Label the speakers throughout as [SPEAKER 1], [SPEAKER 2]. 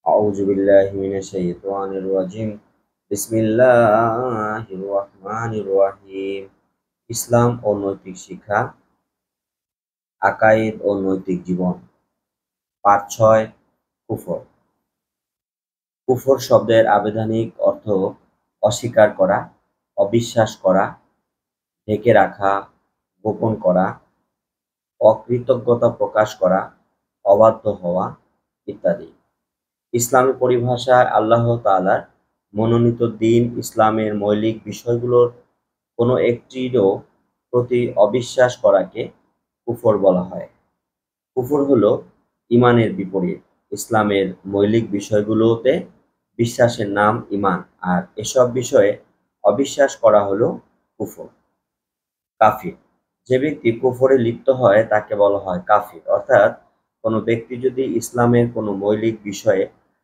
[SPEAKER 1] আউযু বিল্লাহি মিনাশ শাইতানির রাজিম। বিসমিল্লাহির রহমানির রহিম। ইসলাম ও নৈতিক শিক্ষা, আকায়েদ ও নৈতিক জীবন। পাঠ ৬, কুফর। কুফর শব্দের আবিধানিক অর্থ অস্বীকার করা, অবিশ্বাস করা, ঢেকে রাখা, গোপন করা, অকৃতজ্ঞতা প্রকাশ করা, অবাধ্য হওয়া ইত্যাদি। ইসলামী পরিভাষায় আল্লাহ তাআলার মনোনীত দ্বীন ইসলামের মৌলিক বিষয়গুলোর কোনো একটিরও প্রতি অবিশ্বাস করাকে কুফর বলা হয়। কুফর হলো ঈমানের বিপরীত। ইসলামের মৌলিক বিষয়গুলোতে বিশ্বাসের নাম ঈমান, আর এসব বিষয়ে অবিশ্বাস করা হলো কুফর। কাফির: যে ব্যক্তি কুফরে লিপ্ত হয় তাকে বলা হয় কাফির। অর্থাৎ কোনো ব্যক্তি যদি ইসলামের কোনো মৌলিক বিষয়ে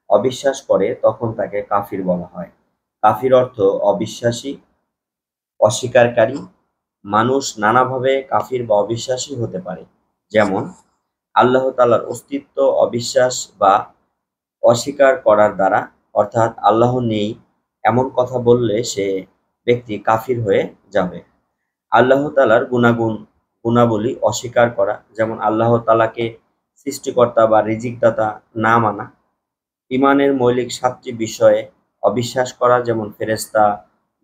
[SPEAKER 1] অবিশ্বাস করে তখন তাকে কাফির বলা হয়। কাফির অর্থ অবিশ্বাসী, অস্বীকারী। মানুষ নানাভাবে কাফির বা অবিশ্বাসী হতে পারে। যেমন আল্লাহ তাআলার অস্তিত্ব অবিশ্বাস বা অস্বীকার করার দ্বারা, অর্থাৎ আল্লাহ নেই এমন কথা বললে সে ব্যক্তি কাফির হয়ে যাবে। আল্লাহ তাআলার গুণাবলী অস্বীকার করা, যেমন আল্লাহ তাআলাকে সৃষ্টিকর্তা বা রিজিকদাতা না মানা। ঈমানের মৌলিক ৭টি বিষয়ে অবিশ্বাস করা, যেমন ফেরেশতা,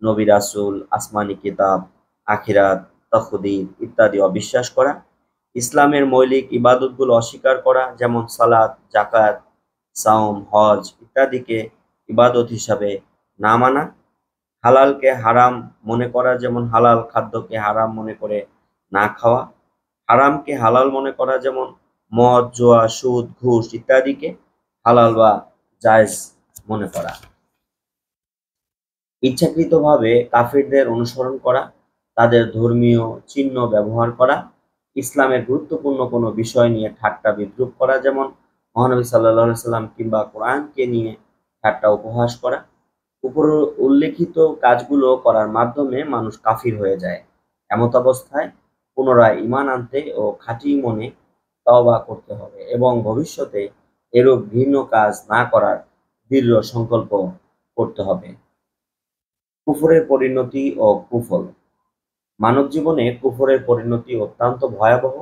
[SPEAKER 1] নবী রাসূল, আসমানী কিতাব, আখিরাত, তাকদীর ইত্যাদি অবিশ্বাস করা। ইসলামের মৌলিক ইবাদতগুলো অস্বীকার করা, যেমন সালাত, যাকাত, সাওম, হজ ইত্যাদিকে ইবাদত হিসাবে না মানা। হালালকে হারাম মনে করা, যেমন হালাল খাদ্যকে হারাম মনে করে না খাওয়া। হারামকে হালাল মনে করা, যেমন মদ, জুয়া, সুদ, ঘুষ ইত্যাদিকে হালাল বা জায়েজ মনে করা। ইচ্ছাকৃতভাবে কাফিরদের অনুসরণ করা, তাদের ধর্মীয় চিহ্ন ব্যবহার করা, ইসলামের গুরুত্বপূর্ণ কোনো বিষয় নিয়ে ঠাট্টা বিদ্রূপ করা, যেমন মহানবী সাল্লাল্লাহু আলাইহি সাল্লাম কিংবা কোরআনকে নিয়ে ঠাট্টা উপহাস করা। উপরে উল্লেখিত কাজগুলো করার মাধ্যমে মানুষ কাফির হয়ে যায়। এমতাবস্থায় পুনরায় ঈমান আনতে ও খাঁটি মনে তওবা করতে হবে এবং ভবিষ্যতে এরূপ ঘৃণ্য কাজ না করার দৃঢ় সংকল্প করতে হবে। কুফরের পরিণতি ও কুফল। মানবজীবনে কুফরের পরিণতি অত্যন্ত ভয়াবহ।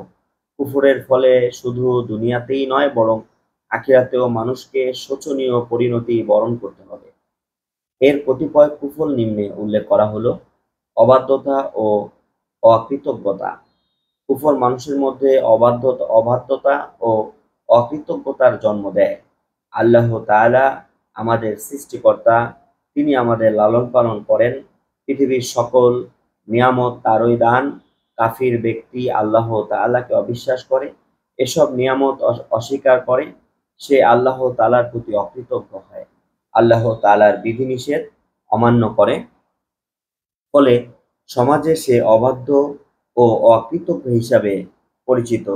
[SPEAKER 1] কুফরের ফলে শুধু দুনিয়াতেই নয়, বরং আখিরাতেও মানুষকে শোচনীয় পরিণতি বরণ করতে হবে। এর কতিপয় কুফল নিম্নে উল্লেখ করা হলো: অবাধ্যতা ও অকৃতজ্ঞতা। কুফর মানুষের মধ্যে অবাধ্যতা ও অকৃতজ্ঞতার জন্ম দেয়। আল্লাহ তাআলা আমাদের সৃষ্টিকর্তা, তিনি আমাদের লালন পালন করেন। পৃথিবীর সকল নিয়ামত তারই দান। কাফির ব্যক্তি আল্লাহ তাআলাকে অবিশ্বাস করে, এসব নিয়ামত অস্বীকার করে, সে আল্লাহ তাআলার প্রতি অকৃতজ্ঞ হয়, আল্লাহ তাআলার বিধিনিষেধ অমান্য করে। ফলে সমাজে সে অবাধ্য ও অকৃতজ্ঞ হিসাবে পরিচিত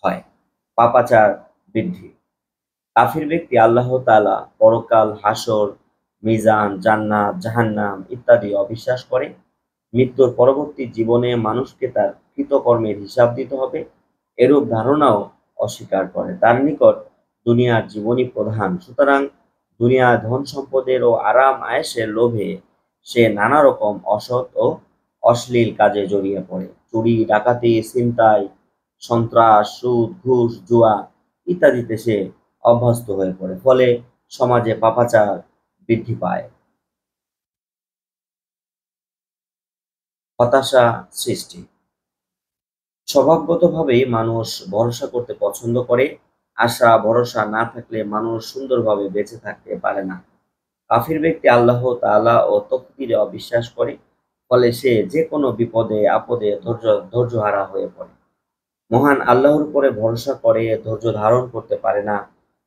[SPEAKER 1] হয়। পাপাচার বৃদ্ধি। কাফির ব্যক্তি আল্লাহ তাআলা, পরকাল, হাসর, মিজান, জান্নাত, জাহান্নাম ইত্যাদি অবিশ্বাস করে। মৃত্যুর পরবর্তী জীবনে মানুষকে তার কৃতকর্মের হিসাব দিতে হবে, এরূপ ধারণাও অস্বীকার করে। তার নিকট দুনিয়ার জীবনই প্রধান। সুতরাং দুনিয়ার ধন সম্পদের ও আরাম আয়েশের লোভে সে নানা রকম অসৎ ও অশ্লীল কাজে জড়িয়ে পড়ে। চুরি, ডাকাতি, ছিনতাই, সন্ত্রাস, সুদ, ঘুষ, জুয়া ইত্যাদিতে সে অভ্যস্ত হয়ে পড়ে। ফলে সমাজে পাপাচার বৃদ্ধি পায়। হতাশা সৃষ্টি। স্বভাবগতভাবেই মানুষ ভরসা করতে পছন্দ করে। আশা ভরসা না থাকলে মানুষ সুন্দরভাবে বেঁচে থাকতে পারে না। কাফির ব্যক্তি আল্লাহ তাআলা ও তকদীরে অবিশ্বাস করে। ফলে সে যে কোনো বিপদে আপদে ধৈর্যহারা হয়ে পড়ে। মহান আল্লাহর উপরে ভরসা করে ধৈর্য ধারণ করতে পারে না।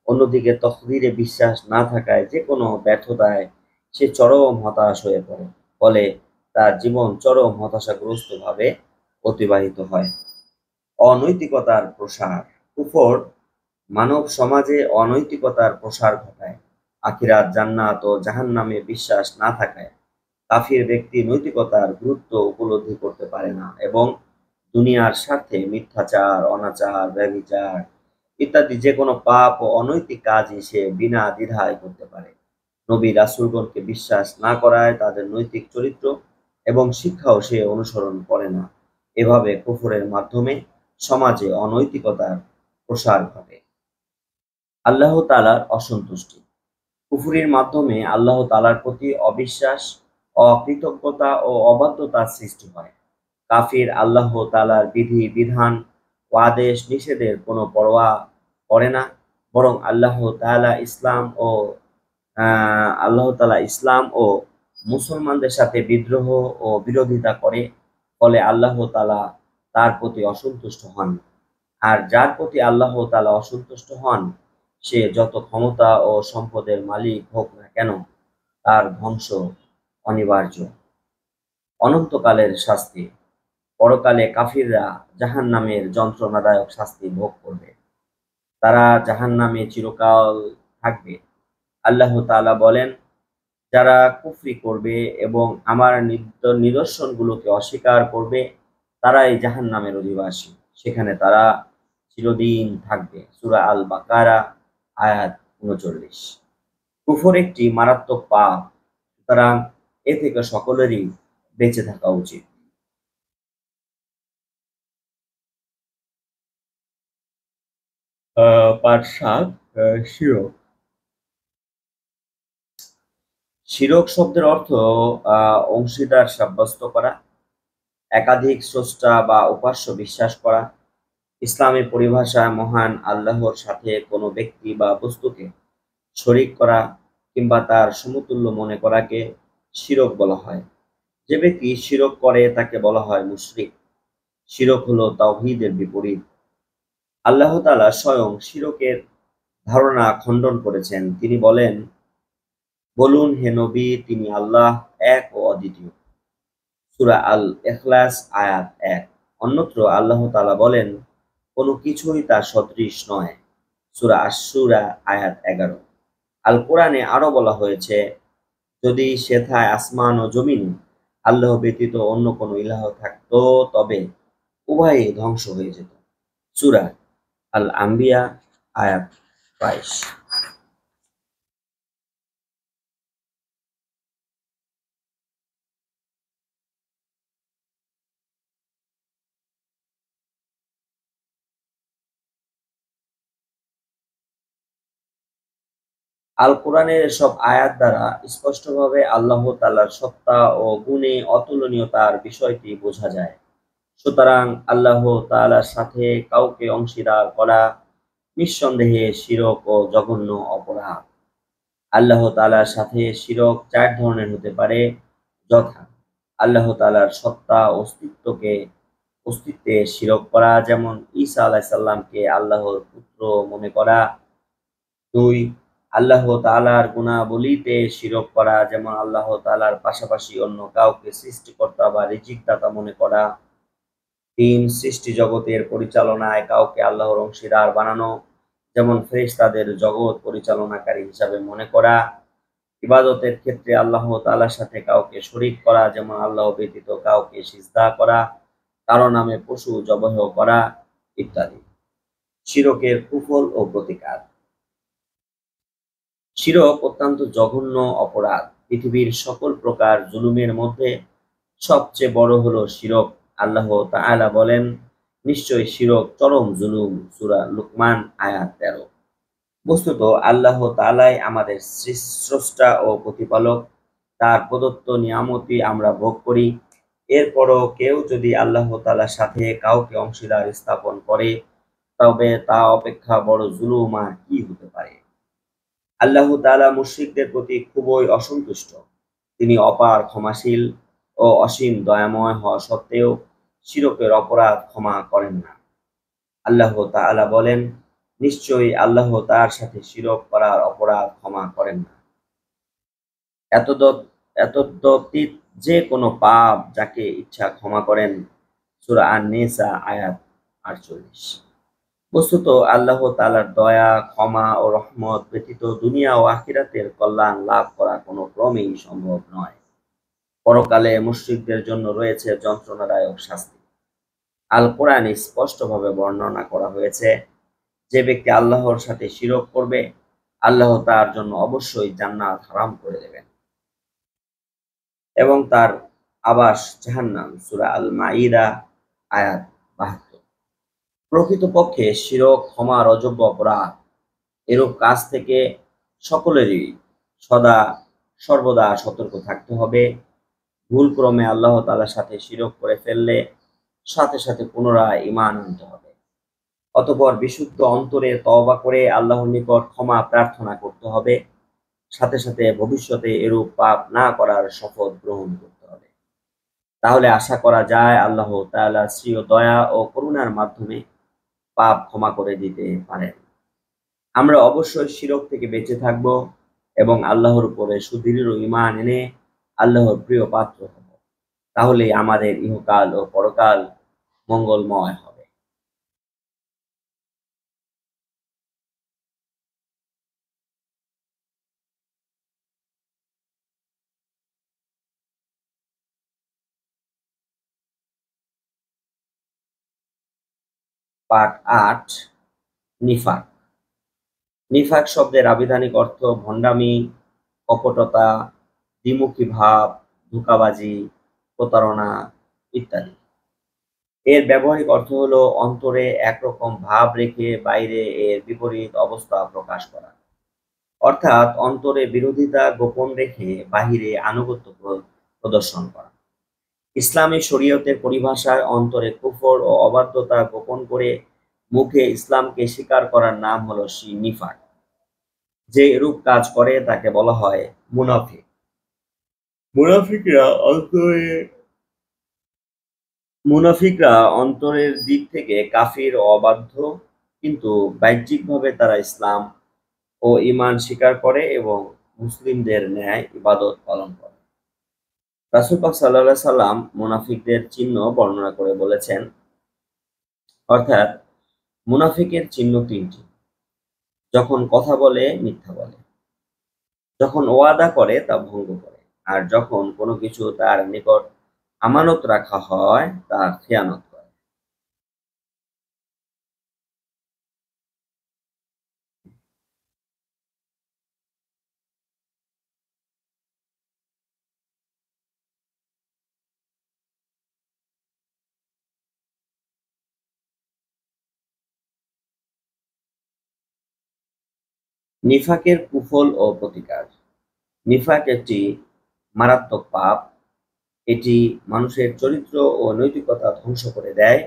[SPEAKER 1] অন্যদিকে তকদীরে বিশ্বাস না থাকায় যে কোনো ব্যর্থতায় সে চরম হতাশ হয়ে পড়ে। ফলে তার জীবন চরম হতাশাগ্রস্তভাবে অতিবাহিত হয়। অনৈতিকতার প্রসার। কুফর মানব সমাজে অনৈতিকতার প্রসার ঘটায়। আখিরাত, জান্নাত ও জাহান্নামে বিশ্বাস না থাকায় কাফির ব্যক্তি নৈতিকতার গুরুত্ব উপলব্ধি করতে পারে না এবং দুনিয়ার স্বার্থে মিথ্যাচার, অনাচার, ব্যভিচার ইত্যাদি যে কোনো পাপ ও অনৈতিক কাজই সে বিনা দ্বিধায় করতে পারে। নবী রাসূলগণকে বিশ্বাস না করায় তাদের নৈতিক চরিত্র এবং শিক্ষাও সে অনুসরণ করে না। এভাবে কুফরের মাধ্যমে সমাজে অনৈতিকতার প্রসার ঘটে। আল্লাহ তাআলার অসন্তুষ্টি। কুফরির মাধ্যমে আল্লাহ তাআলার প্রতি অবিশ্বাস, অকৃতজ্ঞতা ও অবাধ্যতার সৃষ্টি হয়। কাফির আল্লাহ তাআলার বিধি-বিধান ও আদেশ-নিষেধের কোনো পরোয়া করে না, বরং আল্লাহ তাআলা ইসলাম ও মুসলমানদের সাথে বিদ্রোহ ও বিরোধিতা করে। ফলে আল্লাহ তাআলা তার প্রতি অসন্তুষ্ট হন। আর যার প্রতি আল্লাহ তাআলা অসন্তুষ্ট হন, সে যত ক্ষমতা ও সম্পদের মালিক হোক না কেন, তার ধ্বংস অনিবার্য। অনন্তকালের শাস্তি। পরকালে কাফিররা জাহান্নামের যন্ত্রণাদায়ক শাস্তি ভোগ করবে। তারা জাহান্নামে চিরকাল থাকবে। আল্লাহ তাআলা বলেন, যারা কুফরি করবে এবং আমার নিদর্শনগুলোকে অস্বীকার করবে, তারাই জাহান্নামের অধিবাসী। সেখানে তারা চিরদিন থাকবে। সূরা আল বাকারা আয়াত ৩৯। কুফর একটি মারাত্মক পাপ, সুতরাং এ থেকে সকলেরই বেঁচে থাকা উচিত। পাঠ ৭, শিরক। শিরক শব্দের অর্থ অংশীদার সাব্যস্ত করা, একাধিক স্রষ্টা বা উপাস্য বিশ্বাস করা। ইসলামী পরিভাষায় মহান আল্লাহর সাথে কোনো ব্যক্তি বা বস্তুকে শরীক করা কিংবা তার সমতুল্য মনে করাকে শিরক বলা হয়। যে ব্যক্তি শিরক করে তাকে বলা হয় মুশরিক। শিরক হলো তাওহীদের বিপরীত। আল্লাহ তাআলা স্বয়ং শিরকের ধারণা খণ্ডন করেছেন। তিনি বলেন, বলুন হে নবী, তিনি আল্লাহ, এক ও অদ্বিতীয়। সূরা আল ইখলাস আয়াত ১। অন্যত্র আল্লাহ তাআলা বলেন, কোনো কিছুই তার সদৃশ নয়। সূরা আশ-শূরা আয়াত ১১। আল কোরআনে আরো বলা হয়েছে, যদি সেথায় আসমান ও জমিন আল্লাহ ব্যতীত অন্য কোনো ইলাহ থাকতো, তবে উভয়ই ধ্বংস হয়ে যেত। সূরা আল আম্বিয়া আয়াত ২২। আল কোরআনের এসব আয়াত দ্বারা স্পষ্টভাবে আল্লাহ তাআলার সত্তা ও গুণে অতুলনীয়তার বিষয়টি বোঝা যায়। সুতরাং আল্লাহ তাআলার সাথে কাউকে অংশীদার করা নিঃসন্দেহে শিরক ও জঘন্য অপরাধ। আল্লাহ তাআলার সাথে শিরক ৪ ধরনের হতে পারে, যথা: আল্লাহ তাআলার সত্তা অস্তিত্বে শিরক করা, যেমন ঈসা আলাইহিস সালামকে আল্লাহর পুত্র মনে করা। ২. আল্লাহ তাআলার গুণাবলীতে শিরক করা, যেমন আল্লাহ তাআলার পাশাপাশি অন্য কাউকে সৃষ্টিকর্তা বা রিজিকদাতা মনে করা। ৩. সৃষ্টি জগতের পরিচালনায় কাউকে আল্লাহর অংশীদার বানানো, যেমন ফেরেশতাদের জগৎ পরিচালনাকারী হিসাবে মনে করা। ইবাদতের ক্ষেত্রে আল্লাহ তাআলার সাথে কাউকে শরীক করা, যেমন আল্লাহ ব্যতীত কাউকে সিজদা করা, কারো নামে পশু জবাহ করা ইত্যাদি। শিরকের কুফল ও প্রতিকার। শিরক অত্যন্ত জঘন্য অপরাধ। পৃথিবীর সকল প্রকার জুলুমের মধ্যে সবচেয়ে বড় হলো শিরক। আল্লাহ তাআলা বলেন, নিশ্চয়ই শিরক চরম জুলুম। সূরা লুকমান আয়াত ১৩। বস্তুত আল্লাহ তাআলাই আমাদের স্রষ্টা ও প্রতিপালক। তার প্রদত্ত নিয়ামতই আমরা ভোগ করি। এরপরও কেউ যদি আল্লাহ তাআলার সাথে কাউকে অংশীদার স্থাপন করে, তবে তা অপেক্ষা বড় জুলুম আর কি হতে পারে। আল্লাহ তাআলা মুশরিকদের প্রতি খুবই অসন্তুষ্ট। তিনি অপার ক্ষমাশীল ও অসীম দয়াময় হওয়া সত্ত্বেও শিরকের অপরাধ ক্ষমা করেন না। আল্লাহ তাআলা বলেন, নিশ্চয়ই আল্লাহ তার সাথে শিরক করার অপরাধ ক্ষমা করেন না। এতদ্ব্যতীত যে কোনো পাপ যাকে ইচ্ছা ক্ষমা করেন। সূরা আন-নিসা আয়াত ৪৮। বস্তুত আল্লাহ তাআলার দয়া, ক্ষমা ও রহমত ব্যতীত দুনিয়া ও আখিরাতের কল্যাণ লাভ করা কোনো ক্রমেই সম্ভব নয়। পরকালে মুশরিকদের জন্য রয়েছে যন্ত্রণাদায়ক শাস্তি। আল কোরআনে স্পষ্টভাবে বর্ণনা করা হয়েছে, যে ব্যক্তি আল্লাহর সাথে শিরক করবে, আল্লাহ তার জন্য অবশ্যই জান্নাত হারাম করে দেবেন এবং তার আবাস জাহান্নাম। সূরা আল মাইদা আয়াত ৭২। প্রকৃতপক্ষে শিরক ক্ষমার অযোগ্য অপরাধ। এরূপ কাজ থেকে সকলেরই সদা সর্বদা সতর্ক থাকতে হবে। ভুলক্রমে আল্লাহ তাআলার সাথে শিরক করে ফেললে সাথে সাথে পুনরায় ঈমান আনতে হবে। অতঃপর বিশুদ্ধ অন্তরে তওবা করে আল্লাহর নিকট ক্ষমা প্রার্থনা করতে হবে। সাথে সাথে ভবিষ্যতে এরূপ পাপ না করার শপথ গ্রহণ করতে হবে। তাহলে আশা করা যায় আল্লাহ তাআলা স্বীয় দয়া ও করুণার মাধ্যমে পাপ ক্ষমা করে দিতে পারেন। আমরা অবশ্যই শিরক থেকে বেঁচে থাকব এবং আল্লাহর উপরে সুদৃঢ় ঈমান এনে আল্লাহর প্রিয় পাত্র হব। তাহলেই আমাদের ইহকাল ও পরকাল মঙ্গলময় হবে। পাঠ ৮, নিফাক। নিফাক শব্দের আবিধানিক অর্থ ভণ্ডামি, কপটতা, দ্বিমুখী ভাব, ধোঁকাবাজি, প্রতারণা ইত্যাদি। এর ব্যবহারিক অর্থ হলো অন্তরে একরকম ভাব রেখে বাইরে এর বিপরীত অবস্থা প্রকাশ করা। অর্থাৎ অন্তরে বিরোধিতা গোপন রেখে বাহিরে আনুগত্য প্রদর্শন করা। ইসলামী শরীয়তের পরিভাষায় অন্তরে কুফর ও অবাধ্যতা গোপন করে মুখে ইসলামকে স্বীকার করার নাম হলো নিফাক। যে এরূপ কাজ করে তাকে বলা হয় মুনাফিক। মুনাফিকরা অন্তরে মুনাফিকরা অন্তরের দিক থেকে কাফির ও অবাধ্য, কিন্তু বাহ্যিকভাবে তারা ইসলাম ও ঈমান স্বীকার করে এবং মুসলিমদের ন্যায় ইবাদত পালন করে। রাসূল পাক সাল্লাল্লাহু আলাইহি সাল্লাম মুনাফিকদের চিহ্ন বর্ণনা করে বলেছেন, অর্থাৎ মুনাফিকের চিহ্ন ৩টি। যখন কথা বলে মিথ্যা বলে, যখন ওয়াদা করে তা ভঙ্গ করে, আর যখন কোনো কিছু তার নিকট আমানত রাখা হয় তা খেয়ানত করে। নিফাকের কুফল ও প্রতিকার। নিফাক একটি মারাত্মক পাপ। এটি মানুষের চরিত্র ও নৈতিকতা ধ্বংস করে দেয়।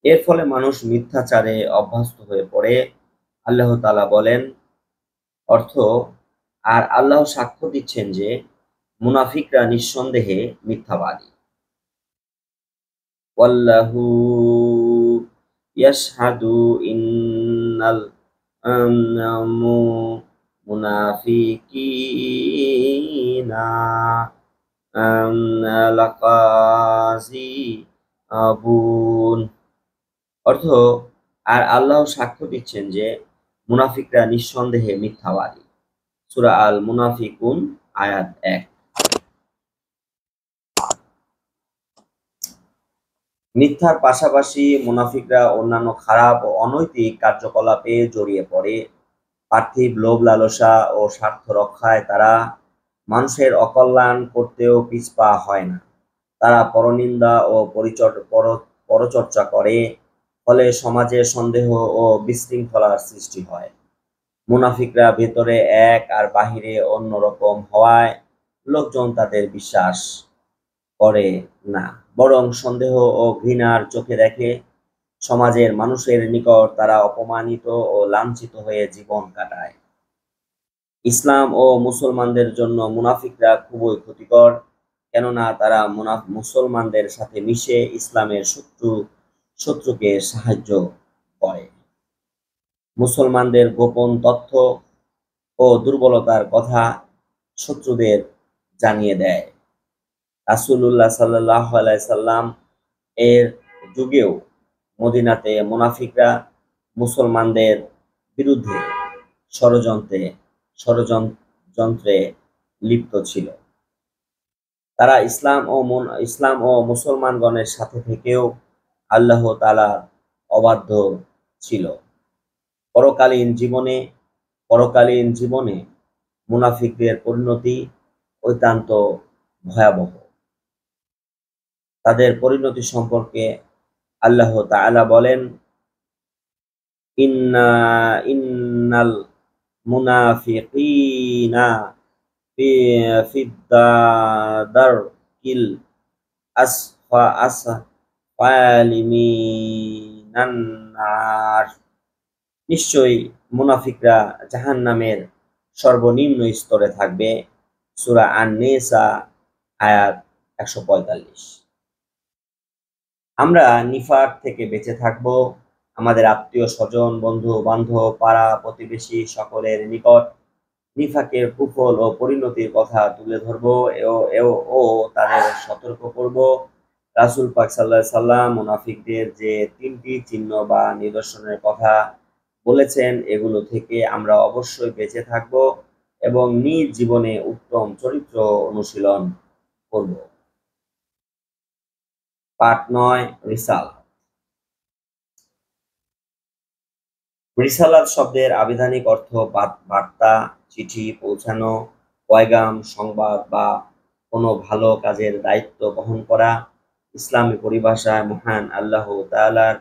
[SPEAKER 1] এর ফলে মানুষ মিথ্যাচারে অভ্যস্ত হয়ে পড়ে। আল্লাহ তাআলা বলেন, অর্থ, আর আল্লাহ সাক্ষ্য দিচ্ছেন যে মুনাফিকরা নিঃসন্দেহে মিথ্যাবাদী। ওয়াল্লাহু ইয়াশহাদু ইন্নাল মুনাফিকিনা লাকাযিবুন। অর্থ, আর আল্লাহ সাক্ষ্য দিচ্ছেন যে মুনাফিকরা নিঃসন্দেহে মিথ্যাবাদী। সূরা আল মুনাফিকুন আয়াত ১। মিথ্যার পাশাপাশি মুনাফিকরা অন্যান্য খারাপ ও অনৈতিক কার্যকলাপে জড়িয়ে পড়ে। পার্থিব লোভ লালসা ও স্বার্থ রক্ষায় তারা মানুষের অকল্যাণ করতেও পিছপা হয় না। তারা পরনিন্দা ও পরচর্চা করে, ফলে সমাজে সন্দেহ ও বিশৃঙ্খলার সৃষ্টি হয়। মুনাফিকরা ভেতরে এক আর বাহিরে অন্যরকম হওয়ায় লোকজন তাদের বিশ্বাস করে না, বরং সন্দেহ ও ঘৃণার চোখে দেখে। সমাজের মানুষের নিকট তারা অপমানিত ও লাঞ্ছিত হয়ে জীবন কাটায়। ইসলাম ও মুসলমানদের জন্য মুনাফিকরা খুবই ক্ষতিকর, কেননা তারা মুসলমানদের সাথে মিশে ইসলামের শত্রুকে সাহায্য করে। মুসলমানদের গোপন তথ্য ও দুর্বলতার কথা শত্রুদের জানিয়ে দেয়। রাসূলুল্লাহ সাল্লাল্লাহু আলাইহি সাল্লাম এর যুগেও মদিনাতে মুনাফিকরা মুসলমানদের বিরুদ্ধে ষড়যন্ত্রে লিপ্ত ছিল। তারা ইসলাম ও মুসলমানগণের সাথে থেকেও আল্লাহ তাআলার অবাধ্য ছিল। পরকালীন জীবনে পরকালীন জীবনে মুনাফিকদের পরিণতি অত্যন্ত ভয়াবহ। তাদের পরিণতি সম্পর্কে আল্লাহ তাআলা বলেন, ইন্নাল মুনাফিকিনা ফি দারকিল আসফালি মিনান নার। নিশ্চয়ই মুনাফিকরা জাহান্নামের সর্বনিম্ন স্তরে থাকবে। সূরা আন-নিসা আয়াত ১৪৫। আমরা নিফাক থেকে বেঁচে থাকব। আমাদের আত্মীয় স্বজন, বন্ধু বান্ধব, পাড়া প্রতিবেশী সকলের নিকট নিফাকের কুফল ও পরিণতির কথা তুলে ধরবো ও তাদের সতর্ক করব। রাসূল পাক সাল্লাল্লাহু আলাইহি সাল্লাম মুনাফিকদের যে ৩টি চিহ্ন বা নিদর্শনের কথা বলেছেন, এগুলো থেকে আমরা অবশ্যই বেঁচে থাকব এবং নিজ জীবনে উত্তম চরিত্র অনুশীলন করব। পাঠ ৯, রিসালাত। রিসালাত শব্দের আবিধানিক অর্থ বার্তা, চিঠি পৌঁছানো, পয়গাম, সংবাদ বা কোনো ভালো কাজের দায়িত্ব বহন করা। ইসলামী পরিভাষায় মহান আল্লাহ তাআলার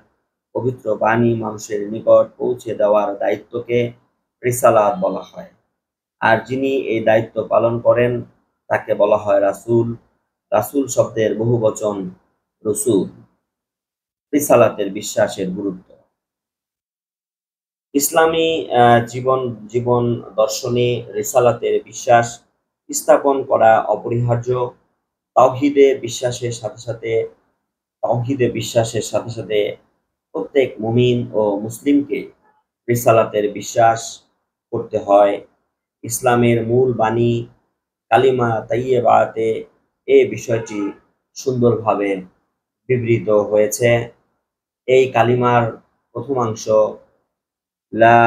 [SPEAKER 1] পবিত্র বাণী মানুষের নিকট পৌঁছে দেওয়ার দায়িত্বকে রিসালাত বলা হয়। আর যিনি এই দায়িত্ব পালন করেন তাকে বলা হয় রাসূল। রাসূল শব্দের বহুবচন রসূল। রিসালাতের বিশ্বাসের গুরুত্ব। ইসলামী জীবন দর্শনে রিসালাতের বিশ্বাস স্থাপন করা অপরিহার্য। তাওহীদে বিশ্বাসের সাথে সাথে প্রত্যেক মুমিন ও মুসলিমকে রিসালাতের বিশ্বাস করতে হয়। ইসলামের মূল বাণী কালিমা তাইয়্যিবাতে এই বিষয়টি সুন্দরভাবে বিবৃত হয়েছে। এই কালিমার প্রথমাংশ লা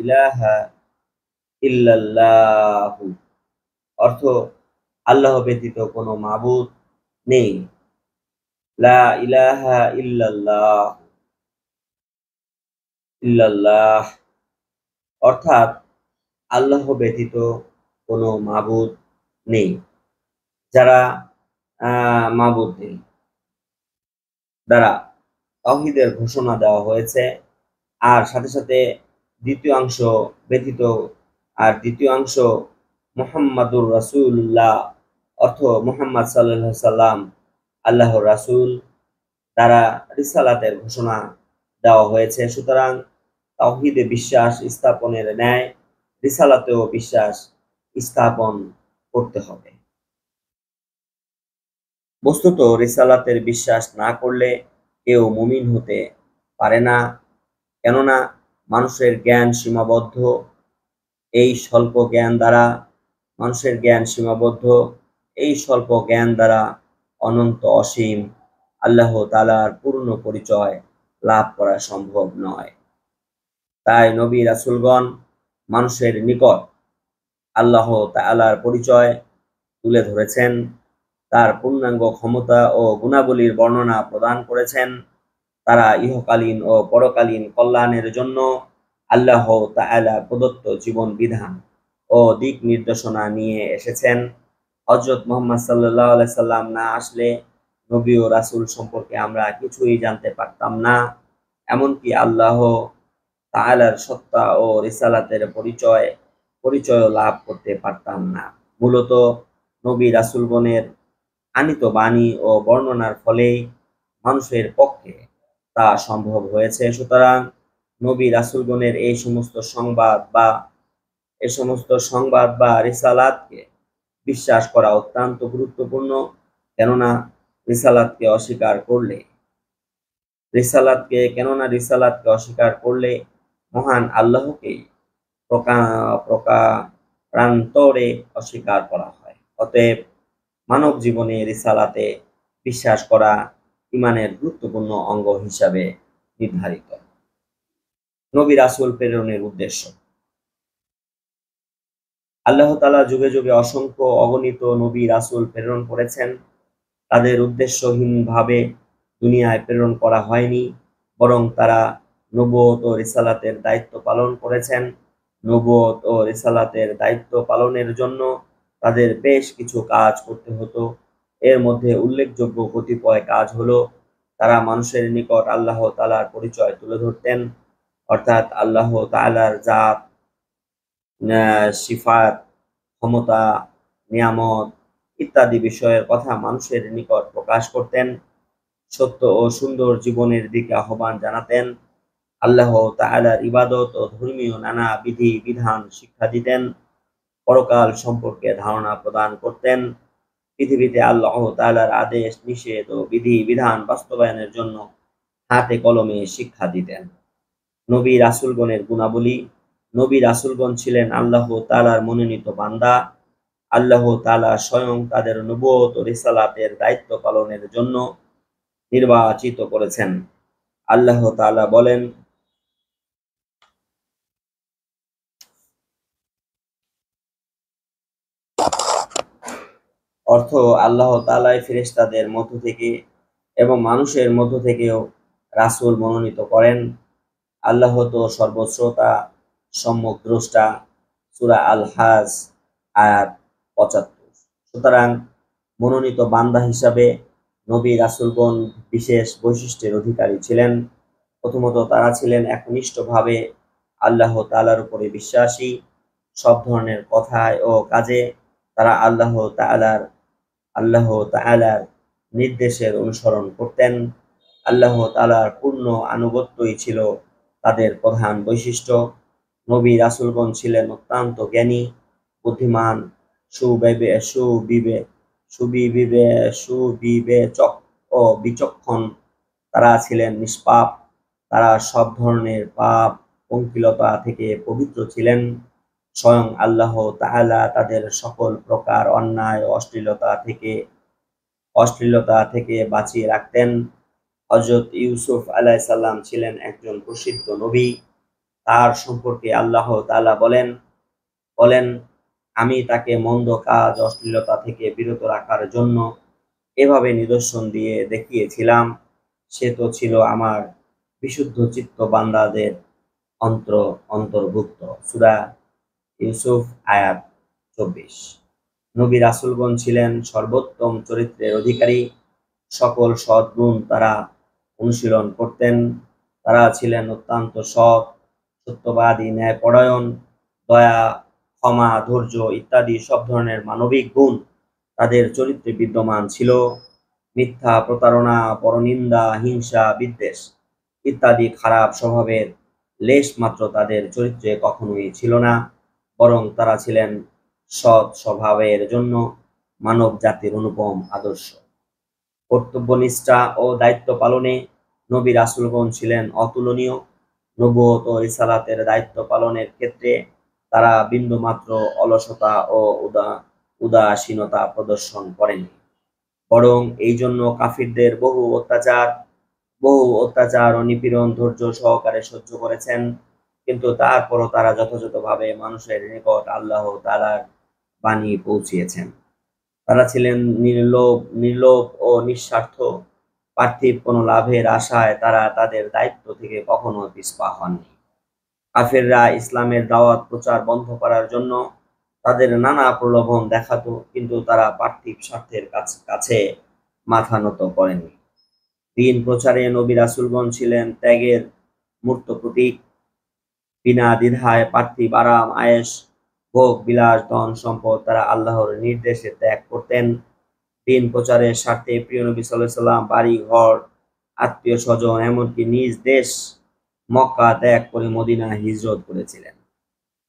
[SPEAKER 1] ইলাহা ইল্লাল্লাহু, অর্থ আল্লাহ ব্যতীত কোনো মাবুদ নেই। লা ইলাহা ইল্লাল্লাহ, অর্থাৎ আল্লাহ ব্যতীত কোনো মাবুদ নেই। যারা মাবুদ নেই দ্বারা তাওহীদের ঘোষণা দেওয়া হয়েছে। আর সাথে সাথে দ্বিতীয় অংশ ব্যতীত দ্বিতীয় অংশ মুহাম্মাদুর রাসূলুল্লাহ, অর্থ মুহাম্মদ সাল্লাল্লাহু আলাইহি সাল্লাম আল্লাহর রাসূল, দ্বারা রিসালাতের ঘোষণা দেওয়া হয়েছে। সুতরাং তাওহীদে বিশ্বাস স্থাপনের ন্যায় রিসালাতেও বিশ্বাস স্থাপন করতে হবে। বস্তুত রিসালাতের বিশ্বাস না করলে কেউ মুমিন হতে পারে না, কেননা মানুষের জ্ঞান সীমাবদ্ধ। এই স্বল্প জ্ঞান দ্বারা অনন্ত অসীম আল্লাহ তাআলার পূর্ণ পরিচয় লাভ করা সম্ভব নয়। তাই নবী রাসূলগণ মানুষের নিকট আল্লাহ তাআলার পরিচয় তুলে ধরেছেন, তার পূর্ণাঙ্গ ক্ষমতা ও গুণাবলীর বর্ণনা প্রদান করেছেন। তারা ইহকালীন ও পরকালীন কল্যাণের জন্য আল্লাহ তাআলা প্রদত্ত জীবন বিধান ও দিক নির্দেশনা নিয়ে এসেছেন। হযরত মুহাম্মদ সাল্লাল্লাহু আলাইহি সাল্লাম না আসলে নবী ও রাসূল সম্পর্কে আমরা কিছুই জানতে পারতাম না। এমনকি আল্লাহ তাআলার সত্তা ও রিসালাতের পরিচয়ও লাভ করতে পারতাম না। মূলত নবী রাসূলগণের আনীত বাণী ও বর্ণনার ফলেই মানুষের পক্ষে তা সম্ভব হয়েছে। সুতরাং নবী রাসূলগণের এই সমস্ত সংবাদ বা রিসালাতকে বিশ্বাস করা অত্যন্ত গুরুত্বপূর্ণ। কেননা রিসালাতকে অস্বীকার করলে মহান আল্লাহকেই প্রকারান্তরে অস্বীকার করা হয়। অতএব মানব জীবনে রিসালাতে বিশ্বাস করা ঈমানের গুরুত্বপূর্ণ অঙ্গ হিসাবে নির্ধারিত। নবী রাসূল প্রেরণের উদ্দেশ্য। আল্লাহ তাআলা যুগে যুগে অসংখ্য অগণিত নবী রাসূল প্রেরণ করেছেন। তাদের উদ্দেশ্যহীনভাবে দুনিয়ায় প্রেরণ করা হয়নি, বরং তারা নবুয়ত ও রিসালাতের দায়িত্ব পালন করেছেন। নবুয়ত ও রিসালাতের দায়িত্ব পালনের জন্য তাদের বেশ কিছু কাজ করতে হতো। এর মধ্যে উল্লেখযোগ্য কতিপয় কাজ হলো, তারা মানুষের নিকট আল্লাহ তাআলার পরিচয় তুলে ধরতেন, অর্থাৎ আল্লাহ তাআলার জাত, সিফাত, ক্ষমতা, নিয়ামত ইত্যাদি বিষয়ের কথা মানুষের নিকট প্রকাশ করতেন। সত্য ও সুন্দর জীবনের দিকে আহ্বান জানাতেন। আল্লাহ তাআলার ইবাদত ও ধর্মীয় নানা বিধি বিধান শিক্ষা দিতেন। পরকাল সম্পর্কে ধারণা প্রদান করতেন। পৃথিবীতে আল্লাহ তাআলার আদেশ নিষেধ ও বিধি বিধান বাস্তবায়নের জন্য হাতে কলমে শিক্ষা দিতেন। নবী রাসূলগণের গুণাবলী। নবী রাসূলগণ ছিলেন আল্লাহ তাআলার মনোনীত বান্দা। আল্লাহ তাআলা স্বয়ং তাদের নবুয়ত ও রিসালাতের দায়িত্ব পালনের জন্য নির্বাচিত করেছেন। আল্লাহ তাআলা বলেন, অর্থ আল্লাহ তাআলাই ফেরেশতাদের মধ্য থেকে এবং মানুষের মধ্য থেকেও রাসূল মনোনীত করেন। আল্লাহ তো সর্বশ্রোতা, সম্যক দ্রষ্টা। সূরা আল হাজ আয়াত ৭৫। সুতরাং মনোনীত বান্দা হিসাবে নবী রাসূলগণ বিশেষ বৈশিষ্ট্যের অধিকারী ছিলেন। প্রথমত তারা ছিলেন একনিষ্ঠভাবে আল্লাহ তাআলার উপরে বিশ্বাসী। সব ধরনের কথায় ও কাজে তারা আল্লাহ তাআলার নির্দেশের অনুসরণ করতেন। আল্লাহ তাআলার পূর্ণ আনুগত্যই ছিল তাদের প্রধান বৈশিষ্ট্য। নবী রাসূলগণ ছিলেন অত্যন্ত জ্ঞানী, বুদ্ধিমান, সুবিবে সুবিবে সুবিবিবে সুবিবেচক ও বিচক্ষণ। তারা ছিলেন নিষ্পাপ। তারা সব ধরনের পাপ, পঙ্কিলতা থেকে পবিত্র ছিলেন। স্বয়ং আল্লাহ তাআলা তাদের সকল প্রকার অন্যায় ও অশ্লীলতা থেকে বাঁচিয়ে রাখতেন। হযরত ইউসুফ আলাইহিস সালাম ছিলেন একজন প্রসিদ্ধ নবী। তার সম্পর্কে আল্লাহ তাআলা বলেন, আমি তাকে মন্দ কাজ, অশ্লীলতা থেকে বিরত রাখার জন্য এভাবে নিদর্শন দিয়ে দেখিয়েছিলাম। সে তো ছিল আমার বিশুদ্ধ চিত্ত বান্দাদের অন্তর্ভুক্ত। সূরা ইউসুফ আয়াত ২৪। নবী রাসূলগণ ছিলেন সর্বোত্তম চরিত্রের অধিকারী। সকল সদ্গুণ তারা অনুশীলন করতেন। তারা ছিলেন অত্যন্ত সৎ, সত্যবাদী, ন্যায়পরায়ণ, দয়া, ক্ষমা, ধৈর্য ইত্যাদি সব ধরনের মানবিক গুণ তাদের চরিত্রে বিদ্যমান ছিল। মিথ্যা, প্রতারণা, পরনিন্দা, হিংসা, বিদ্বেষ ইত্যাদি খারাপ স্বভাবের লেশ মাত্র তাদের চরিত্রে কখনোই ছিল না, বরং তারা ছিলেন সৎ স্বভাবের জন্য মানব জাতির অনুপম আদর্শ। কর্তব্যনিষ্ঠা ও দায়িত্ব পালনে নবী রাসূলগণ ছিলেন অতুলনীয়। নবুয়ত ও রিসালাতের দায়িত্ব পালনের ক্ষেত্রে তারা বিন্দুমাত্র অলসতা ও উদাসীনতা প্রদর্শন করেনি, বরং এই জন্য কাফিরদের বহু অত্যাচার ও নিপীড়ন ধৈর্য সহকারে সহ্য করেছেন। কিন্তু তারপরও তারা যথাযথভাবে মানুষের নিকট আল্লাহ তাআলার বাণী পৌঁছিয়েছেন। তারা ছিলেন নির্লোভ ও নিঃস্বার্থ। পার্থিব কোনো লাভের আশায় তারা তাদের দায়িত্ব থেকে কখনো পিছপা হননি। কাফেররা ইসলামের দাওয়াত প্রচার বন্ধ করার জন্য তাদের নানা প্রলোভন দেখাতো, কিন্তু তারা পার্থিব স্বার্থের কাছে মাথা নত করেনি। দ্বীন প্রচারে নবী রাসূলগণ ছিলেন ত্যাগের মূর্ত প্রতীক। বিনা দ্বিধায় পার্থিব আরাম আয়েশ, ভোগ বিলাস, ধন সম্পদ তারা আল্লাহর নির্দেশে ত্যাগ করতেন। দ্বীন প্রচারের স্বার্থে প্রিয় নবী সাল্লাল্লাহু আলাইহি সাল্লাম বাড়ি ঘর, আত্মীয় স্বজন এমনকি নিজ দেশ মক্কা ত্যাগ করে মদিনায় হিজরত করেছিলেন।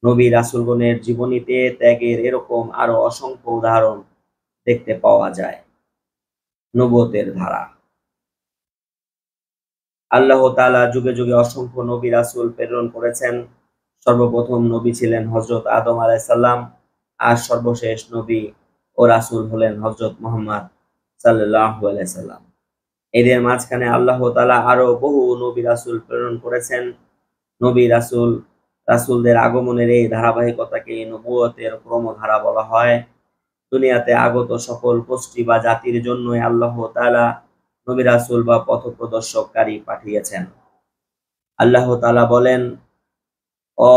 [SPEAKER 1] নবী রাসূলগণের জীবনীতে ত্যাগের এরকম আরো অসংখ্য উদাহরণ দেখতে পাওয়া যায়। নবুয়তের ধারা। আল্লাহ তাআলা যুগে যুগে অসংখ্য নবী রাসূল প্রেরণ করেছেন। সর্বপ্রথম নবী ছিলেন হযরত আদম আলাইহিস সালাম, আর সর্বশেষ নবী ও রাসূল হলেন হযরত মুহাম্মদ সাল্লাল্লাহু আলাইহি সাল্লাম। এদের মাঝখানে আল্লাহ তাআলা আরো বহু নবী রাসূল প্রেরণ করেছেন। নবী রাসূল রাসূলদের আগমনের এই ধারাবাহিকতাকে নবুয়তের ক্রমধারা বলা হয়। দুনিয়াতে আগত সকল গোষ্ঠী বা জাতির জন্যই আল্লাহ তাআলা নবী রাসূল বা পথপ্রদর্শককারী পাঠিয়েছেন। আল্লাহ তাআলা বলেন, অ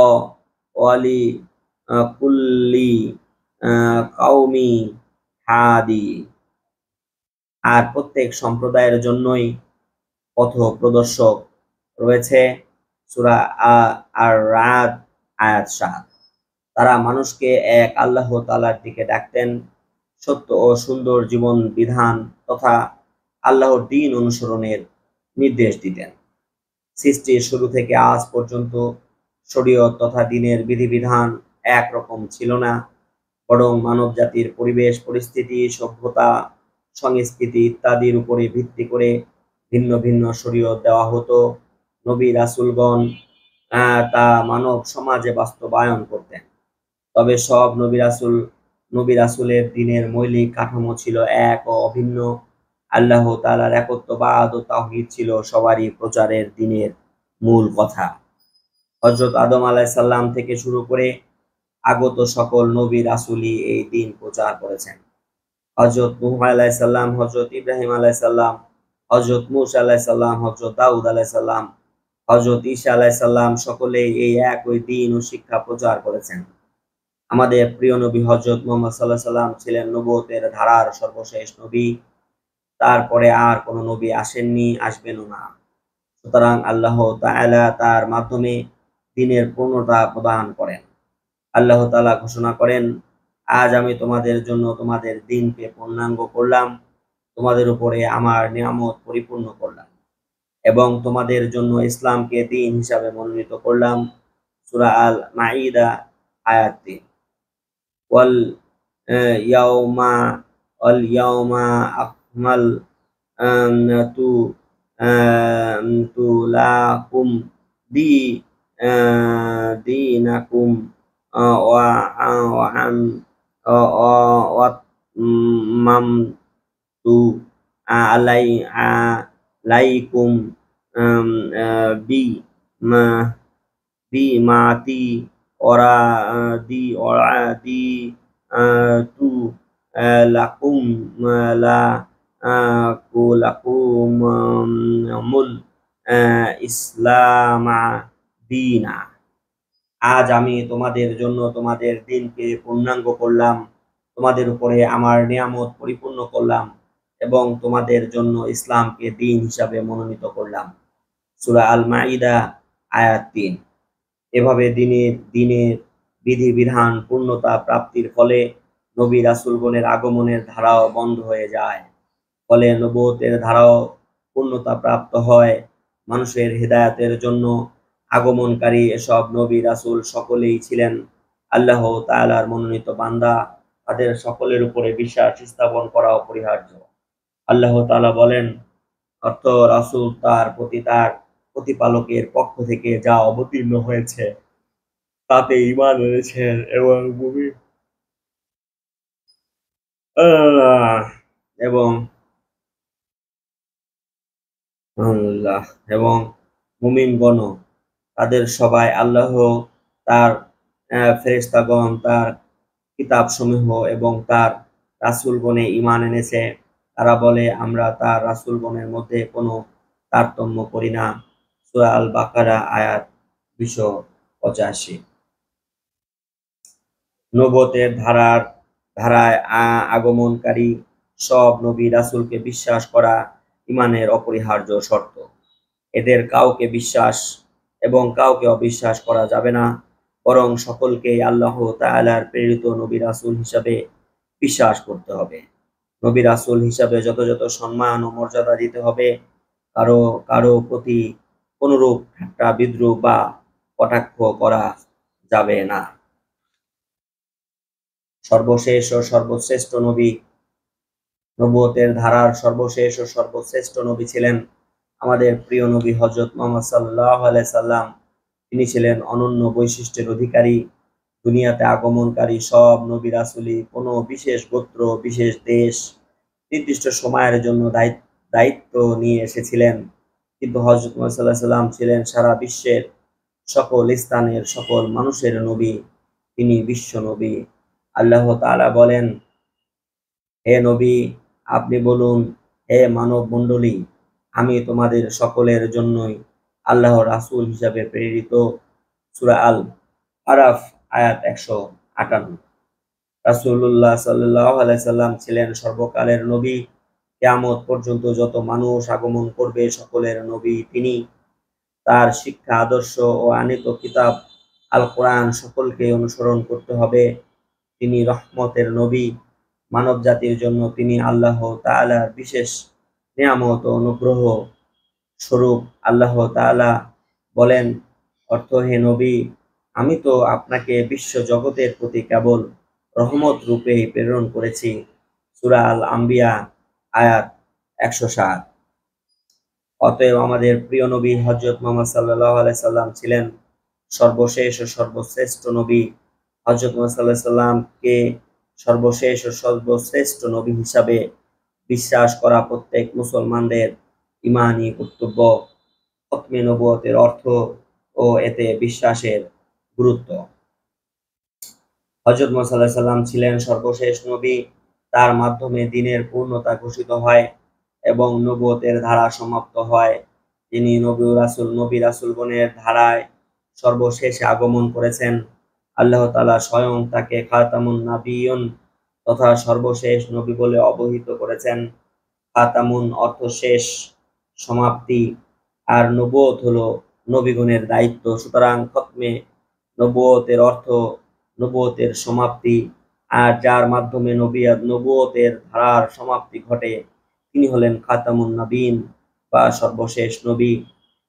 [SPEAKER 1] ওয়ালি কুল্লি কাউমি হাদি, আর প্রত্যেক সম্প্রদায়ের জন্যই পথপ্রদর্শক রয়েছে। সূরা আর-রাদ আয়াত ৭। তারা মানুষকে এক আল্লাহ তাআলার দিকে ডাকতেন, সত্য ও সুন্দর জীবন বিধান তথা আল্লাহর দ্বীন অনুসরণের নির্দেশ দিতেন। সৃষ্টির শুরু থেকে আজ পর্যন্ত শরীয়ত তথা দ্বীনের বিধিবিধান একরকম ছিল না, বরং মানবজাতির পরিবেশ পরিস্থিতি, সভ্যতা, সংস্কৃতি ইত্যাদির উপরে ভিত্তি করে ভিন্ন ভিন্ন শরীয়ত দেওয়া হতো। নবী রাসূলগণ তা মানব সমাজে বাস্তবায়ন করতেন। তবে সব নবী রাসূলের দ্বীনের মৌলিক কাঠামো ছিল এক ও অভিন্ন। আল্লাহ তাআলার একত্ববাদ ও তাওহীদ ছিল সবারই প্রচারের দ্বীনের মূল কথা। হযরত আদম আলাইহিস সালাম থেকে শুরু করে আগত সকল নবী রাসূলই এই দ্বীন প্রচার করেছেন। হযরত নূহ আলাইহিস সালাম, হযরত ইব্রাহিম আলাইহিস সালাম, হযরত মূসা আলাইহিস সালাম, হযরত দাউদ আলাইহিস সালাম, হযরত ঈসা আলাইহিস সালাম সকলেই এই একই দ্বীন ও শিক্ষা প্রচার করেছেন। আমাদের প্রিয় নবী হযরত মুহাম্মদ সাল্লাল্লাহু আলাইহি সাল্লাম ছিলেন নবুয়তের ধারার সর্বশেষ নবী। তারপরে আর কোন নবী আসেননি, আসবেনও না। সুতরাং আল্লাহ তাআলা তার মাধ্যমে দ্বীনের পূর্ণতা প্রদান করেন। আল্লাহ তাআলা ঘোষণা করেন, আজ আমি তোমাদের জন্য তোমাদের দ্বীনকে পূর্ণাঙ্গ করলাম, তোমাদের উপরে আমার নিয়ামত পরিপূর্ণ করলাম এবং তোমাদের জন্য ইসলামকে দ্বীন হিসাবে মনোনীত করলাম। সূরা আল মাঈদা আয়াত ৩। ওয়াল ইয়াউমা ওয়াল ইয়াউমা আকমাল তু তু লাকুম দি দীনাকুম ওয়া আন ওয়াতমামতু আলাইকুম বি মা বিমাতি অরাদি তু লাকুম লাকুমুল ইসলামা দীনা। আজ আমি তোমাদের জন্য তোমাদের দ্বীনকে পূর্ণাঙ্গ করলাম, তোমাদের উপরে আমার নিয়ামত পরিপূর্ণ করলাম এবং তোমাদের জন্য ইসলামকে দ্বীন হিসাবে মনোনীত করলাম। সূরা আল মাঈদা আয়াত ৩। এভাবে দ্বীনের বিধিবিধান পূর্ণতা প্রাপ্তির ফলে নবী রাসূলগণের আগমনের ধারাও বন্ধ হয়ে যায়। ফলে নবুয়তের ধারাও পূর্ণতা প্রাপ্ত হয়। মানুষের হেদায়েতের জন্য আগমনকারী এসব নবী রাসূল সকলেই ছিলেন আল্লাহ তাআলার মনোনীত বান্দা। তাদের সকলের উপরে বিশ্বাস স্থাপন করা অপরিহার্য। আল্লাহ তাআলা বলেন, অর্থ রাসূল তার প্রতিপালকের পক্ষ থেকে যা অবতীর্ণ হয়েছে তাতে ঈমান এনেছেন এবং এবং মুমিনগণও তাদের সবাই আল্লাহ, তার ফেরেশতাগণ, তার কিতাবসমূহ এবং তার রাসূলগণে ঈমান এনেছে। তারা বলে, আমরা তার রাসূলগণের মধ্যে কোনো তারতম্য করি না। সূরা আল বাকারা আয়াত ২৮৫। নবুয়তের ধারায় আগমনকারী সব নবী রাসূলকে বিশ্বাস করা ঈমানের অপরিহার্য শর্ত। এদের কাউকে বিশ্বাস এবং কাউকে অবিশ্বাস করা যাবে না, বরং সকলকেই আল্লাহ তাআলার প্রেরিত নবী রাসূল হিসাবে বিশ্বাস করতে হবে। নবী রাসূল হিসাবে যথাযথ সম্মান ও মর্যাদা দিতে হবে। কারো প্রতি কোনরূপ ঠাট্টা বিদ্রূপ বা কটাক্ষ করা যাবে না। সর্বশেষ ও সর্বশ্রেষ্ঠ নবী, নবুয়তের ধারার সর্বশেষ ও সর্বশ্রেষ্ঠ নবী ছিলেন আমাদের প্রিয় নবী হযরত মুহাম্মদ সাল্লাল্লাহু আলাইহি সাল্লাম। তিনি ছিলেন অনন্য বৈশিষ্ট্যের অধিকারী। দুনিয়াতে আগমনকারী সব নবী রাসূলই কোনো বিশেষ গোত্র, বিশেষ দেশ, নির্দিষ্ট সময়ের জন্য দায়িত্ব নিয়ে এসেছিলেন। কিন্তু হযরত মুহাম্মদ সাল্লাল্লাহু আলাইহি সাল্লাম ছিলেন সারা বিশ্বের সকল স্থানের সকল মানুষের নবী, তিনি বিশ্ব নবী। আল্লাহ তাআলা বলেন, হে নবী, আপনি বলুন, হে মানব মণ্ডলী, আমি তোমাদের সকলের জন্যই আল্লাহর রাসূল হিসাবে প্রেরিত। সূরা আল আরাফ আয়াত 158। রাসূলুল্লাহ সাল্লাল্লাহু আলাইহি সাল্লাম ছিলেন সর্বকালের নবী। কিয়ামত পর্যন্ত যত মানুষ আগমন করবে সকলের নবী তিনি। তার শিক্ষা, আদর্শ ও আনীত কিতাব আল কোরআন সকলকে অনুসরণ করতে হবে। তিনি রহমতের নবী। মানব জাতির জন্য তিনি আল্লাহ তাআলার বিশেষ নিয়ামত ও অনুগ্রহ স্বরূপ। আল্লাহ তাআলা বলেন, অর্থ, হে নবী, আমি তো আপনাকে বিশ্ব জগতের প্রতি কেবল রহমত রূপেই প্রেরণ করেছি। সূরা আল আম্বিয়া আয়াত 107। অতএব আমাদের প্রিয় নবী হযরত মুহাম্মদ সাল্লাল্লাহু আলাইহি সাল্লাম ছিলেন সর্বশেষ ও সর্বশ্রেষ্ঠ নবী। হযরত মুহাম্মদ সাল্লাল্লাহু আলাইহি সাল্লামকে সর্বশেষ ও সর্বশ্রেষ্ঠ নবী হিসাবে বিশ্বাস করা প্রত্যেক মুসলমানদের ঈমানী কর্তব্য। খতমে নবুয়তের অর্থ ও এতে বিশ্বাসের গুরুত্ব। হযরত মুহাম্মদ সাল্লাল্লাহু আলাইহি সাল্লাম ছিলেন সর্বশেষ নবী। তার মাধ্যমে দ্বীনের পূর্ণতা ঘোষিত হয় এবং নবুয়তের ধারা সমাপ্ত হয়। তিনি নবী রাসূলগণের ধারায় সর্বশেষে আগমন করেছেন। আল্লাহ তাআলা স্বয়ং তাকে খাতামুন নাবিয়্যিন তথা সর্বশেষ নবী বলে অবহিত করেছেন। খাতামুন অর্থ শেষ, সমাপ্তি, আর নবুয়ত হলো নবীগণের দায়িত্ব। সুতরাং খতমে নবুয়তের অর্থ নবুয়তের সমাপ্তি, আর যার মাধ্যমে নবুয়তের ধারার সমাপ্তি ঘটে তিনি হলেন খাতামুন নবীন বা সর্বশেষ নবী।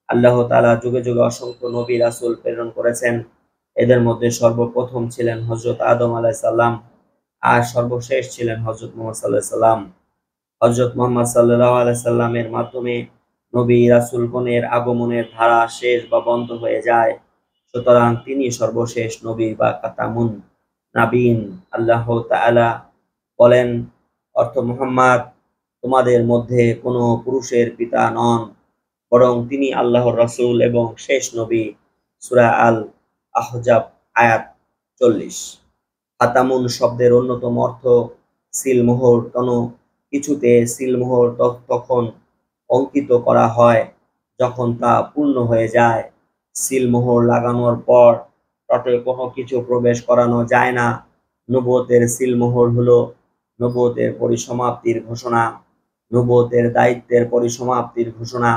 [SPEAKER 1] আল্লাহ তাআলা যুগে যুগে অসংখ্য নবী রাসূল প্রেরণ করেছেন। এদের মধ্যে সর্বপ্রথম ছিলেন হযরত আদম আলাইহিস সালাম, আর সর্বশেষ ছিলেন হযরত মুহাম্মদ সাল্লাল্লাহু আলাইহি সাল্লাম। হযরত মুহাম্মদ সাল্লাল্লাহু আলাইহি সাল্লামের মাধ্যমে নবী রাসূলগণের আগমনের ধারা শেষ বা বন্ধ হয়ে যায়। সুতরাং তিনি সর্বশেষ নবী বা খাতামুন নাবিয়্যিন। আল্লাহ তাআলা বলেন, অর্থ, মুহাম্মদ তোমাদের মধ্যে কোনো পুরুষের পিতা নন, বরং তিনি আল্লাহর রাসূল এবং শেষ নবী। সূরা আল আহজাব আয়াত 40। খাতামুন শব্দের অন্যতম অর্থ সিলমোহর। কোনো কিছুতে সিলমোহর তখন অঙ্কিত করা হয় যখন তা পূর্ণ হয়ে যায়। সিলমোহর লাগানোর পর তাতে কোনো কিছু প্রবেশ করানো যায় না। নবুয়তের সিলমোহর হলো নবুয়তের পরিসমাপ্তির ঘোষণা, নবুয়তের দায়িত্বের পরিসমাপ্তির ঘোষণা।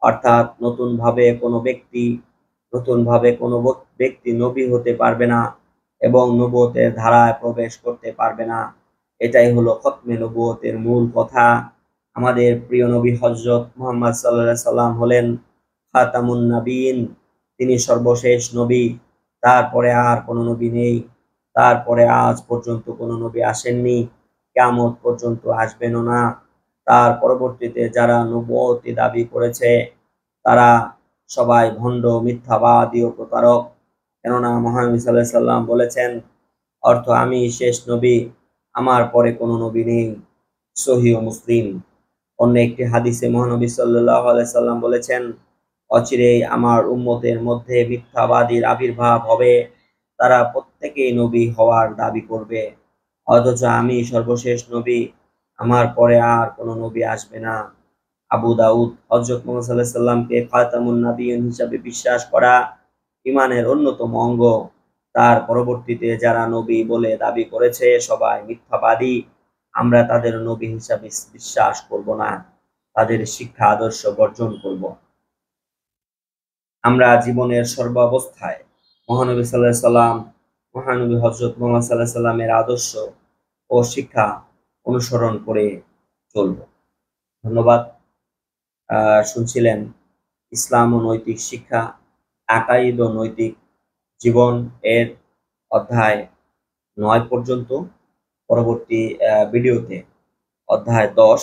[SPEAKER 1] অর্থাৎ নতুনভাবে কোনো ব্যক্তি নবী হতে পারবে না এবং নবুয়তের ধারায় প্রবেশ করতে পারবে না। এটাই হলো খতমে নবুয়তের মূল কথা। আমাদের প্রিয় নবী হযরত মুহাম্মদ সাল্লাল্লাহু আলাইহি সাল্লাম হলেন খাতামুন নাবিয়্যিন। তিনি সর্বশেষ নবী। তারপরে আর কোনো নবী নেই। তারপরে আজ পর্যন্ত কোনো নবী আসেননি, কিয়ামত পর্যন্ত আসবেনও না। তার পরবর্তীতে যারা নবুয়তি দাবি করেছে তারা সবাই ভণ্ড, মিথ্যাবাদী ও প্রতারক। কেননা মহানবী সাল্লাল্লাহু আলাইহি সাল্লাম বলেছেন, অর্থ, আমি শেষ নবী, আমার পরে কোনো নবী নেই। সহিহ মুসলিম। অন্য একটি হাদিসে মহানবী সাল্লাল্লাহু আলাইহি সাল্লাম বলেছেন, অচিরেই আমার উম্মতের মধ্যে মিথ্যাবাদীর আবির্ভাব হবে। তারা প্রত্যেকেই নবী হওয়ার দাবি করবে, অথচ আমি সর্বশেষ নবী, আমার পরে আর কোনো নবী আসবে না। আবু দাউদ। হযরত মুহাম্মদ সাল্লাল্লাহু আলাইহি সাল্লামকে খাতামুন নাবিয়্যিন হিসাবে বিশ্বাস করা ঈমানের অন্যতম অঙ্গ। তার পরবর্তীতে যারা নবী বলে দাবি করেছে সবাই মিথ্যাবাদী। আমরা তাদের নবী হিসাবে বিশ্বাস করব না, তাদের শিক্ষা আদর্শ বর্জন করব। আমরা জীবনের সর্বাবস্থায় মহানবী সাল্লাল্লাহু আলাইহি সাল্লাম, মহানবী হযরত মুহাম্মদ সাল্লাল্লাহু আলাইহি সাল্লামের আদর্শ ও শিক্ষা অনুসরণ করে চলব। ধন্যবাদ। শুনছিলেন ইসলাম ও নৈতিক শিক্ষা, আকাইদ ও নৈতিক জীবন এর অধ্যায় 9 পর্যন্ত। পরবর্তী ভিডিওতে অধ্যায় 10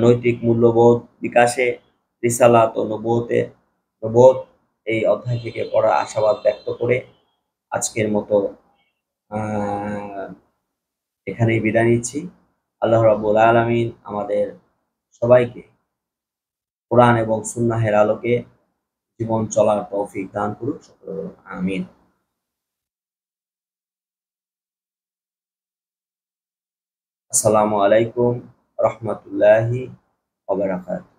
[SPEAKER 1] নৈতিক মূল্যবোধ বিকাশে রিসালাত ও নবুয়ত, এই অধ্যায় থেকে পড়ার আশাবাদ ব্যক্ত করে আজকের মতো এখানেই বিদায় নিচ্ছি। আল্লাহ রাব্বুল আলামিন আমাদের সবাইকে কোরআন এবং সুন্নাহের আলোকে জীবন চলার তৌফিক দান করুক। সকলে বলুন আমিন। আসসালামু আলাইকুম রহমতুল্লাহি ওয়া বারাকাতুহু।